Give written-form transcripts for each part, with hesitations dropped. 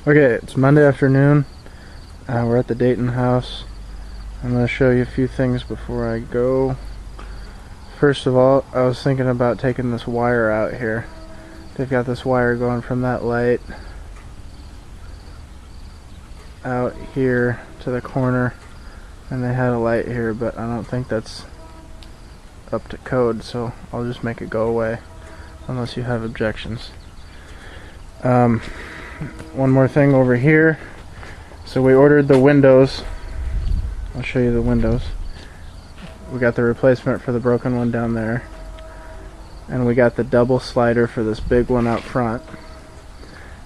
Okay, it's Monday afternoon. We're at the Dayton house. I'm going to show you a few things before I go. First of all, I was thinking about taking this wire out here. They've got this wire going from that light out here to the corner, and they had a light here, but I don't think that's up to code, so I'll just make it go away unless you have objections. One more thing over here. So we ordered the windows. I'll show you the windows. We got the replacement for the broken one down there, and we got the double slider for this big one out front,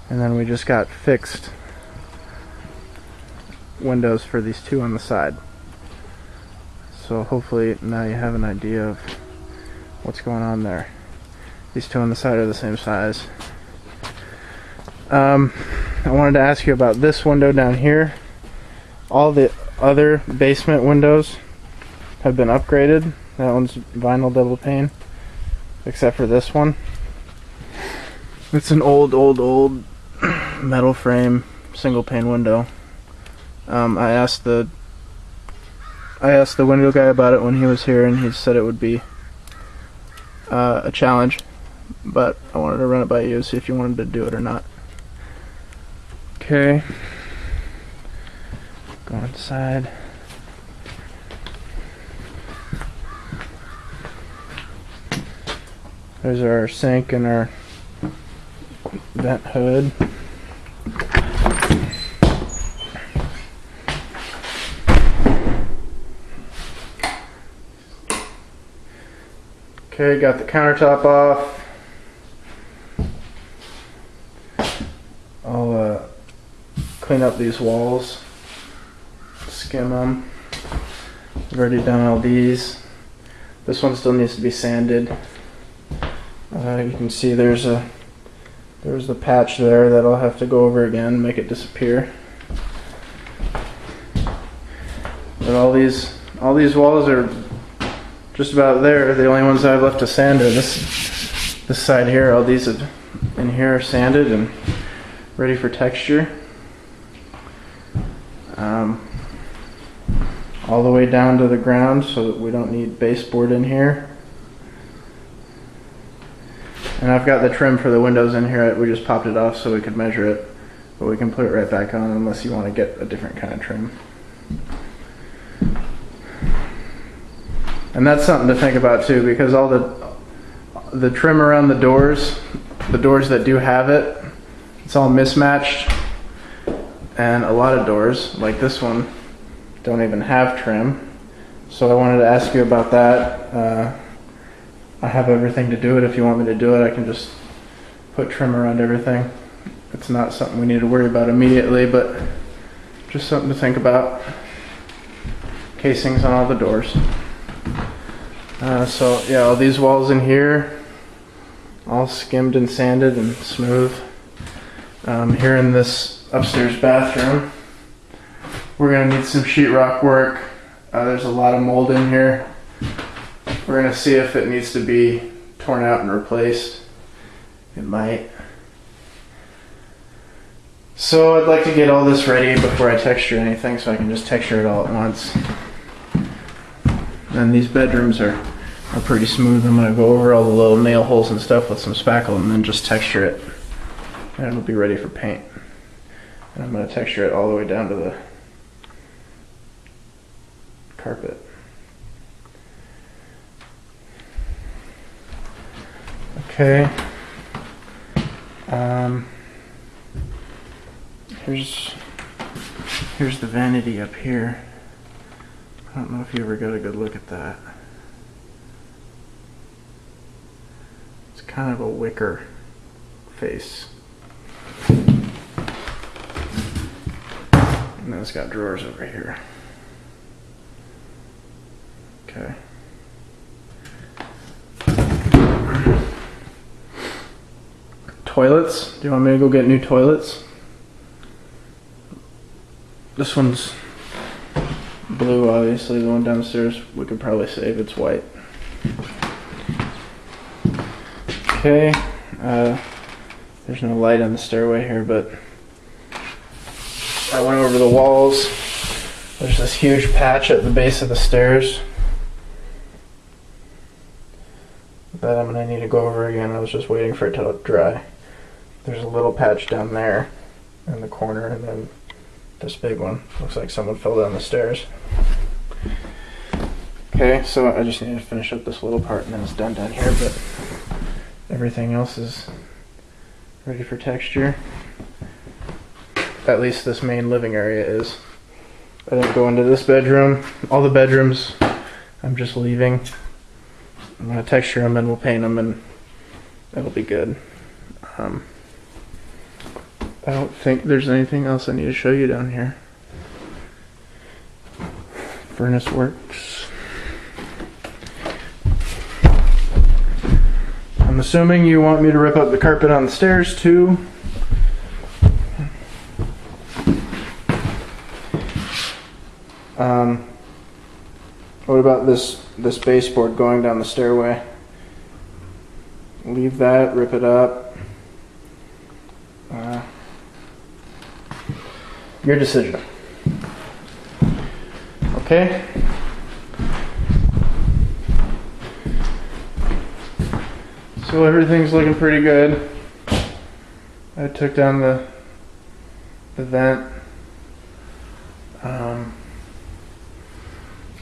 and then we just got fixed windows for these two on the side. So hopefully now you have an idea of what's going on there. These two on the side are the same size. I wanted to ask you about this window down here. All the other basement windows have been upgraded. That one's vinyl double pane, except for this one. It's an old metal frame single pane window. I asked the window guy about it when he was here, and he said it would be a challenge, but I wanted to run it by you, see if you wanted to do it or not. Okay, go inside. There's our sink and our vent hood. Okay, got the countertop off. I'll clean up these walls, skim them. I've already done all these. This one still needs to be sanded. You can see there's the patch there that I'll have to go over again, make it disappear. But all these walls are just about there. The only ones I've left to sand are this side here. All these in here are sanded and ready for texture. All the way down to the ground, so that we don't need baseboard in here. And I've got the trim for the windows in here. We just popped it off so we could measure it, but we can put it right back on unless you want to get a different kind of trim. And that's something to think about too, because all the trim around the doors that do have it, it's all mismatched, and a lot of doors like this one don't even have trim. So I wanted to ask you about that. I have everything to do it. If you want me to do it, I can just put trim around everything. It's not something we need to worry about immediately, but just something to think about. Casings on all the doors. So yeah, all these walls in here, all skimmed and sanded and smooth. Here in this upstairs bathroom, we're gonna need some sheetrock work. There's a lot of mold in here. We're gonna see if it needs to be torn out and replaced. It might. So I'd like to get all this ready before I texture anything, so I can just texture it all at once. And these bedrooms are pretty smooth. I'm gonna go over all the little nail holes and stuff with some spackle and then just texture it. And it'll be ready for paint. And I'm gonna texture it all the way down to the carpet. Okay. Here's the vanity up here. I don't know if you ever got a good look at that. It's kind of a wicker face. And then it's got drawers over here. Okay. Toilets. Do you want me to go get new toilets? This one's blue, obviously. The one downstairs we could probably save. It's white. Okay. There's no light on the stairway here, but I went over the walls. There's this huge patch at the base of the stairs that I'm going to need to go over again. I was just waiting for it to dry. There's a little patch down there in the corner, and then this big one. Looks like someone fell down the stairs. Okay, so I just need to finish up this little part and then it's done down here, but everything else is ready for texture. At least this main living area is. I didn't go into this bedroom. All the bedrooms I'm just leaving. I'm going to texture them and we'll paint them and it'll be good. I don't think there's anything else I need to show you down here. Furnace works. I'm assuming you want me to rip up the carpet on the stairs too. What about this baseboard going down the stairway? Leave that, rip it up. Your decision. Okay? So everything's looking pretty good. I took down the vent.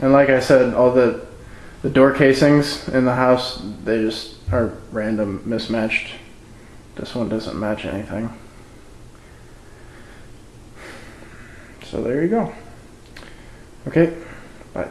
And like I said, all the door casings in the house, they just are random mismatched. This one doesn't match anything. So there you go. Okay, bye.